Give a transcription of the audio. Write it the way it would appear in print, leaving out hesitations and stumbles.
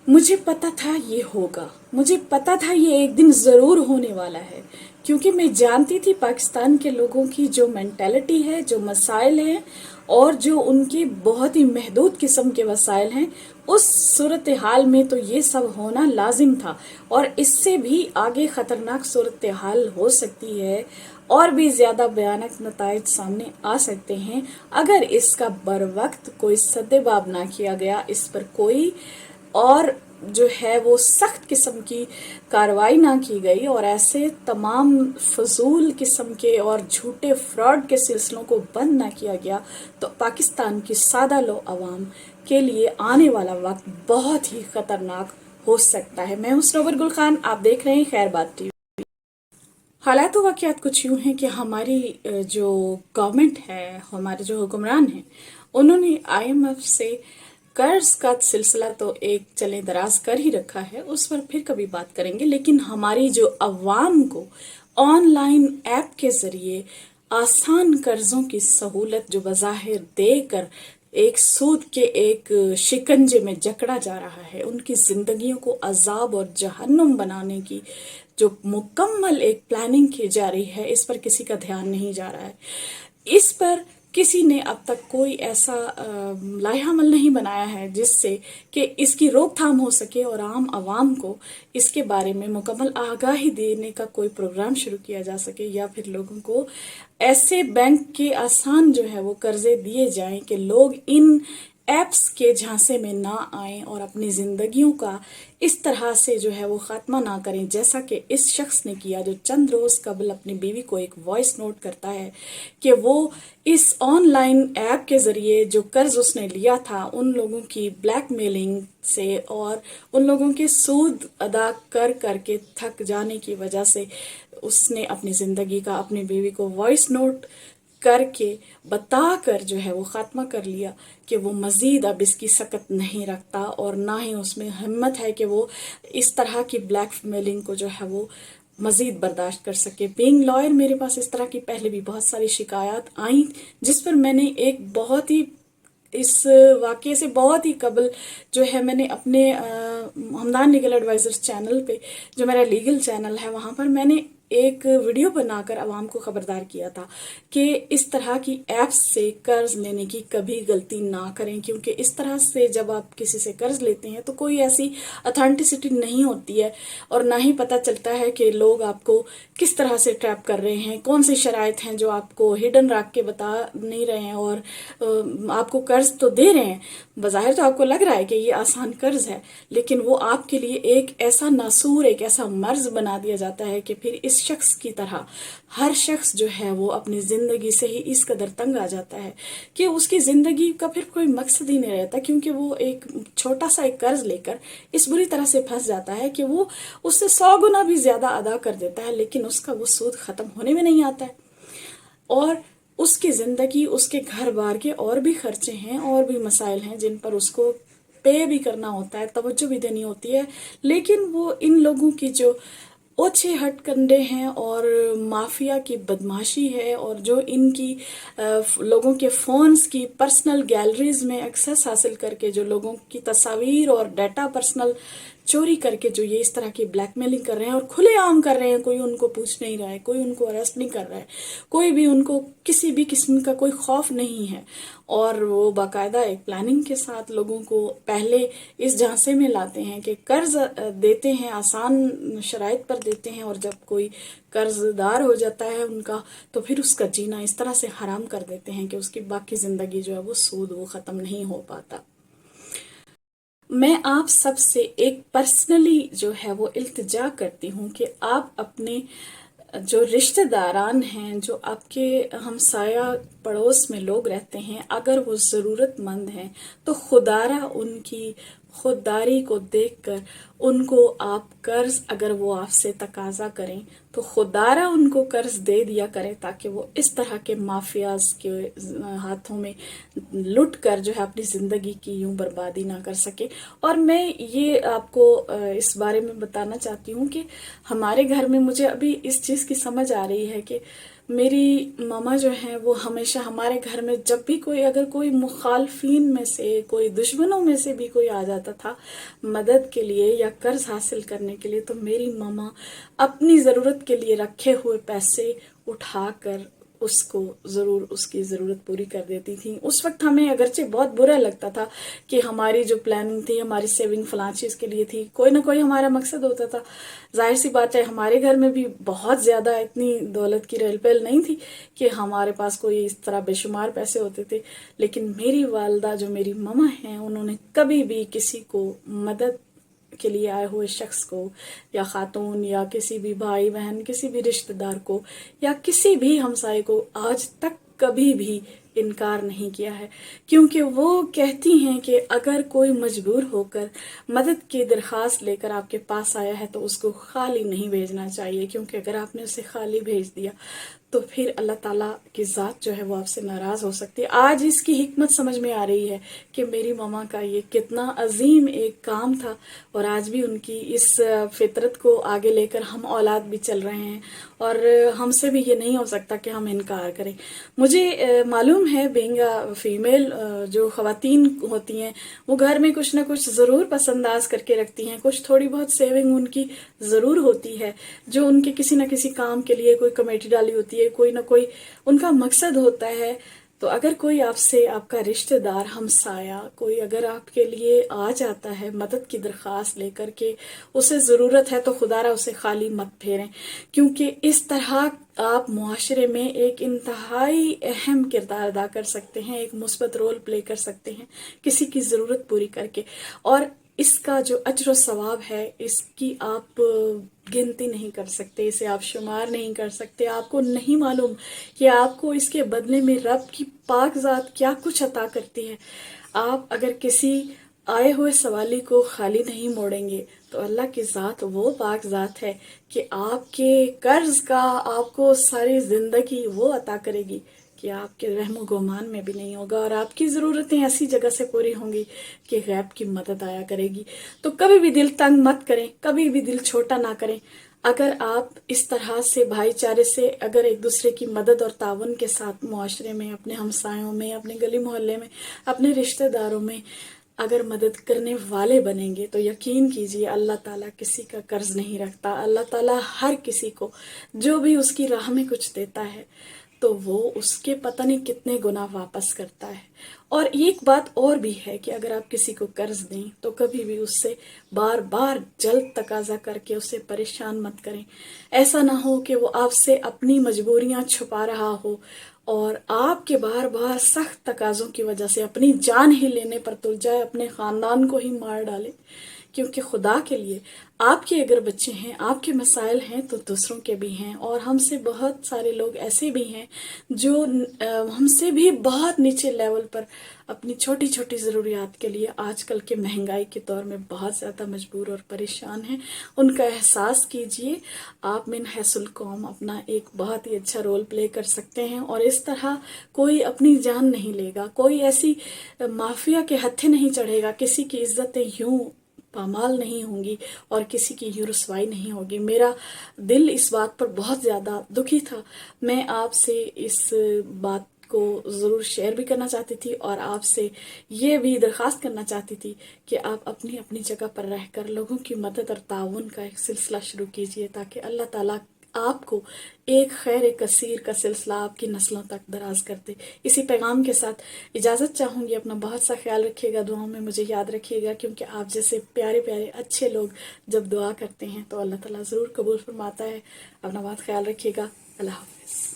مجھے پتا تھا یہ ہوگا، مجھے پتا تھا یہ ایک دن ضرور ہونے والا ہے، کیونکہ میں جانتی تھی پاکستان کے لوگوں کی جو مینٹیلٹی ہے، جو مسائل ہیں اور جو ان کی بہت ہی محدود قسم کے وسائل ہیں، اس صورتحال میں تو یہ سب ہونا لازم تھا، اور اس سے بھی آگے خطرناک صورتحال ہو سکتی ہے، اور بھی زیادہ بھیانک نتائج سامنے آ سکتے ہیں اگر اس کا بروقت کوئی سدباب نہ کیا گیا، اس پر کوئی اور جو ہے وہ سخت قسم کی کارروائی نہ کی گئی، اور ایسے تمام فضول قسم کے اور جھوٹے فراڈ کے سلسلوں کو بند نہ کیا گیا، تو پاکستان کی سادہ لو عوام کے لیے آنے والا وقت بہت ہی خطرناک ہو سکتا ہے۔ میں ہوں سنوبر گل خان، آپ دیکھ رہے ہیں خیر بات ٹی وی۔ حالات و واقعات کچھ یوں ہیں کہ ہماری جو گورنمنٹ ہے، ہمارے جو حکمران ہیں، انہوں نے آئی ایم ایف سے قرض کا سلسلہ تو ایک چلے دراز کر ہی رکھا ہے، اس پر پھر کبھی بات کریں گے، لیکن ہماری جو عوام کو آن لائن ایپ کے ذریعے آسان قرضوں کی سہولت جو بظاہر دے کر ایک سود کے ایک شکنجے میں جکڑا جا رہا ہے، ان کی زندگیوں کو عذاب اور جہنم بنانے کی جو مکمل ایک پلاننگ کی جا رہی ہے، اس پر کسی کا دھیان نہیں جا رہا ہے۔ اس پر کسی نے اب تک کوئی ایسا لائحہ عمل نہیں بنایا ہے جس سے کہ اس کی روک تھام ہو سکے اور عام عوام کو اس کے بارے میں مکمل آگاہی دینے کا کوئی پروگرام شروع کیا جا سکے، یا پھر لوگوں کو ایسے بینک کے آسان جو ہے وہ قرضے دیے جائیں کہ لوگ ان ایپس کے جھانسے میں نہ آئیں اور اپنی زندگیوں کا اس طرح سے جو ہے وہ خاتمہ نہ کریں، جیسا کہ اس شخص نے کیا جو چند روز قبل اپنی بیوی کو ایک وائس نوٹ کرتا ہے کہ وہ اس آن لائن ایپ کے ذریعے جو قرض اس نے لیا تھا ان لوگوں کی بلیک میلنگ سے اور ان لوگوں کے سود ادا کر کر کے تھک جانے کی وجہ سے اس نے اپنی زندگی کا اپنی بیوی کو وائس نوٹ کر کے بتا کر جو ہے وہ خاتمہ کر لیا کہ وہ مزید اب اس کی سکت نہیں رکھتا، اور نہ ہی اس میں ہمت ہے کہ وہ اس طرح کی بلیک میلنگ کو جو ہے وہ مزید برداشت کر سکے۔ بینگ لائر میرے پاس اس طرح کی پہلے بھی بہت ساری شکایات آئیں، جس پر میں نے ایک بہت ہی اس واقعے سے بہت ہی قبل جو ہے میں نے اپنے ہمدان لیگل ایڈوائزرز چینل پہ، جو میرا لیگل چینل ہے، وہاں پر میں نے ایک ویڈیو بنا کر عوام کو خبردار کیا تھا کہ اس طرح کی ایپس سے قرض لینے کی کبھی غلطی نہ کریں، کیونکہ اس طرح سے جب آپ کسی سے قرض لیتے ہیں تو کوئی ایسی اتھینٹسٹی نہیں ہوتی ہے، اور نہ ہی پتہ چلتا ہے کہ لوگ آپ کو کس طرح سے ٹریپ کر رہے ہیں، کون سی شرائط ہیں جو آپ کو ہڈن رکھ کے بتا نہیں رہے ہیں، اور آپ کو قرض تو دے رہے ہیں، بظاہر تو آپ کو لگ رہا ہے کہ یہ آسان قرض ہے، لیکن وہ آپ کے لیے ایک ایسا ناسور، ایک ایسا مرض بنا دیا جاتا ہے کہ پھر اس شخص کی طرح ہر شخص جو ہے وہ اپنی زندگی سے ہی اس قدر تنگ آ جاتا ہے کہ اس کی زندگی کا پھر کوئی مقصد ہی نہیں رہتا، کیونکہ وہ ایک چھوٹا سا ایک قرض لے کر اس بری طرح سے پھنس جاتا ہے کہ وہ اس سے 100 گنا بھی زیادہ ادا کر دیتا ہے، لیکن اس کا وہ سود ختم ہونے میں نہیں آتا ہے، اور اس کی زندگی، اس کے گھر بار کے اور بھی خرچے ہیں اور بھی مسائل ہیں جن پر اس کو پے بھی کرنا ہوتا ہے، توجہ بھی دینی ہوتی ہے، لیکن وہ ان لوگوں کی جو اوچھے ہٹ کنڈے ہیں اور مافیا کی بدماشی ہے، اور جو ان کی لوگوں کے فونز کی پرسنل گیلریز میں ایکسیس حاصل کر کے جو لوگوں کی تصاویر اور ڈیٹا پرسنل چوری کر کے جو یہ اس طرح کی بلیک میلنگ کر رہے ہیں اور کھلے عام کر رہے ہیں، کوئی ان کو پوچھ نہیں رہا ہے، کوئی ان کو اریسٹ نہیں کر رہا ہے، کوئی بھی ان کو کسی بھی قسم کا کوئی خوف نہیں ہے، اور وہ باقاعدہ ایک پلاننگ کے ساتھ لوگوں کو پہلے اس جھانسے میں لاتے ہیں کہ قرض دیتے ہیں، آسان شرائط پر دیتے ہیں، اور جب کوئی قرض دار ہو جاتا ہے ان کا تو پھر اس کا جینا اس طرح سے حرام کر دیتے ہیں کہ اس کی باقی زندگی جو ہے وہ سود وہ ختم نہیں ہو پاتا۔ میں آپ سب سے ایک پرسنلی جو ہے وہ التجا کرتی ہوں کہ آپ اپنے جو رشتہ داران ہیں، جو آپ کے ہمسایہ پڑوس میں لوگ رہتے ہیں، اگر وہ ضرورت مند ہیں تو خدارہ ان کی خودداری کو دیکھ کر ان کو آپ قرض، اگر وہ آپ سے تقاضا کریں تو خدارہ ان کو قرض دے دیا کریں، تاکہ وہ اس طرح کے مافیاز کے ہاتھوں میں لٹ کر جو ہے اپنی زندگی کی یوں بربادی نہ کر سکے۔ اور میں یہ آپ کو اس بارے میں بتانا چاہتی ہوں کہ ہمارے گھر میں مجھے ابھی اس چیز کی سمجھ آ رہی ہے کہ میری ماما جو ہیں وہ ہمیشہ ہمارے گھر میں جب بھی اگر کوئی مخالفین میں سے، کوئی دشمنوں میں سے بھی کوئی آ جاتا تھا مدد کے لیے یا قرض حاصل کرنے کے لیے، تو میری ماما اپنی ضرورت کے لیے رکھے ہوئے پیسے اٹھا کر اس کو ضرور اس کی ضرورت پوری کر دیتی تھی. اس وقت ہمیں اگرچہ بہت برا لگتا تھا کہ ہماری جو پلاننگ تھی، ہماری سیونگ فلاں چیز کے لیے تھی، کوئی نہ کوئی ہمارا مقصد ہوتا تھا. ظاہر سی بات ہے ہمارے گھر میں بھی بہت زیادہ اتنی دولت کی ریل پیل نہیں تھی کہ ہمارے پاس کوئی اس طرح بے شمار پیسے ہوتے تھے. لیکن میری والدہ جو میری ماما ہیں، انہوں نے کبھی بھی کسی کو مدد کے لیے آئے ہوئے شخص کو یا خاتون یا کسی بھی بھائی بہن، کسی بھی رشتہ دار کو یا کسی بھی ہمسائے کو آج تک کبھی بھی انکار نہیں کیا ہے. کیونکہ وہ کہتی ہیں کہ اگر کوئی مجبور ہو کر مدد کی درخواست لے کر آپ کے پاس آیا ہے تو اس کو خالی نہیں بھیجنا چاہیے، کیونکہ اگر آپ نے اسے خالی بھیج دیا تو پھر اللہ تعالیٰ کی ذات جو ہے وہ آپ سے ناراض ہو سکتی ہے. آج اس کی حکمت سمجھ میں آ رہی ہے کہ میری ماما کا یہ کتنا عظیم ایک کام تھا، اور آج بھی ان کی اس فطرت کو آگے لے کر ہم اولاد بھی چل رہے ہیں، اور ہم سے بھی یہ نہیں ہو سکتا کہ ہم انکار کریں. مجھے معلوم ہے بینگ فیمیل جو خواتین ہوتی ہیں وہ گھر میں کچھ نہ کچھ ضرور پس انداز کر کے رکھتی ہیں، کچھ تھوڑی بہت سیونگ ان کی ضرور ہوتی ہے جو ان کے کسی نہ کسی کام کے لیے کوئی کمیٹی ڈالی ہوتی ہے، کوئی نہ کوئی ان کا مقصد ہوتا ہے. تو اگر کوئی آپ سے، آپ کا رشتہ دار، ہمسایہ کوئی اگر آپ کے لیے آ جاتا ہے مدد کی درخواست لے کر کے اسے ضرورت ہے، تو خدا را اسے خالی مت پھیریں، کیونکہ اس طرح آپ معاشرے میں ایک انتہائی اہم کردار ادا کر سکتے ہیں، ایک مثبت رول پلے کر سکتے ہیں کسی کی ضرورت پوری کر کے. اور اس کا جو اجر و ثواب ہے اس کی آپ گنتی نہیں کر سکتے، اسے آپ شمار نہیں کر سکتے. آپ کو نہیں معلوم کہ آپ کو اس کے بدلے میں رب کی پاک ذات کیا کچھ عطا کرتی ہے. آپ اگر کسی آئے ہوئے سوالی کو خالی نہیں موڑیں گے تو اللہ کی ذات وہ پاک ذات ہے کہ آپ کے قرض کا آپ کو ساری زندگی وہ عطا کرے گی کہ آپ کے رحم و گمان میں بھی نہیں ہوگا، اور آپ کی ضرورتیں ایسی جگہ سے پوری ہوں گی کہ غیب کی مدد آیا کرے گی. تو کبھی بھی دل تنگ مت کریں، کبھی بھی دل چھوٹا نہ کریں. اگر آپ اس طرح سے بھائی چارے سے اگر ایک دوسرے کی مدد اور تعاون کے ساتھ معاشرے میں، اپنے ہمسایوں میں، اپنے گلی محلے میں، اپنے رشتہ داروں میں اگر مدد کرنے والے بنیں گے تو یقین کیجئے اللہ تعالیٰ کسی کا قرض نہیں رکھتا. اللہ تعالیٰ ہر کسی کو جو بھی اس کی راہ میں کچھ دیتا ہے تو وہ اس کے پتہ نہیں کتنے گنا واپس کرتا ہے. اور ایک بات اور بھی ہے کہ اگر آپ کسی کو قرض دیں تو کبھی بھی اس سے بار بار جلد تقاضا کر کے اسے پریشان مت کریں. ایسا نہ ہو کہ وہ آپ سے اپنی مجبوریاں چھپا رہا ہو اور آپ کے بار بار سخت تقاضوں کی وجہ سے اپنی جان ہی لینے پر تل جائے، اپنے خاندان کو ہی مار ڈالے. کیونکہ خدا کے لیے آپ کے اگر بچے ہیں، آپ کے مسائل ہیں تو دوسروں کے بھی ہیں، اور ہم سے بہت سارے لوگ ایسے بھی ہیں جو ہم سے بھی بہت نیچے لیول پر اپنی چھوٹی چھوٹی ضروریات کے لیے آج کل کے مہنگائی کے دور میں بہت زیادہ مجبور اور پریشان ہیں. ان کا احساس کیجئے. آپ من حیث القوم اپنا ایک بہت ہی اچھا رول پلے کر سکتے ہیں، اور اس طرح کوئی اپنی جان نہیں لے گا، کوئی ایسی مافیا کے ہتھے نہیں چڑھے گا، کسی کی عزتیں یوں پامال نہیں ہوں گی اور کسی کی یوں رسوائی نہیں ہوگی. میرا دل اس بات پر بہت زیادہ دکھی تھا. میں آپ سے اس بات کو ضرور شیئر بھی کرنا چاہتی تھی اور آپ سے یہ بھی درخواست کرنا چاہتی تھی کہ آپ اپنی اپنی جگہ پر رہ کر لوگوں کی مدد اور تعاون کا ایک سلسلہ شروع کیجئے، تاکہ اللہ تعالیٰ آپ کو ایک خیر کثیر کا سلسلہ آپ کی نسلوں تک دراز کر دے. اسی پیغام کے ساتھ اجازت چاہوں گی. اپنا بہت سا خیال رکھیے گا، دعاؤں میں مجھے یاد رکھیے گا، کیونکہ آپ جیسے پیارے پیارے اچھے لوگ جب دعا کرتے ہیں تو اللہ تعالیٰ ضرور قبول فرماتا ہے. اپنا بہت خیال رکھیے گا. اللہ حافظ.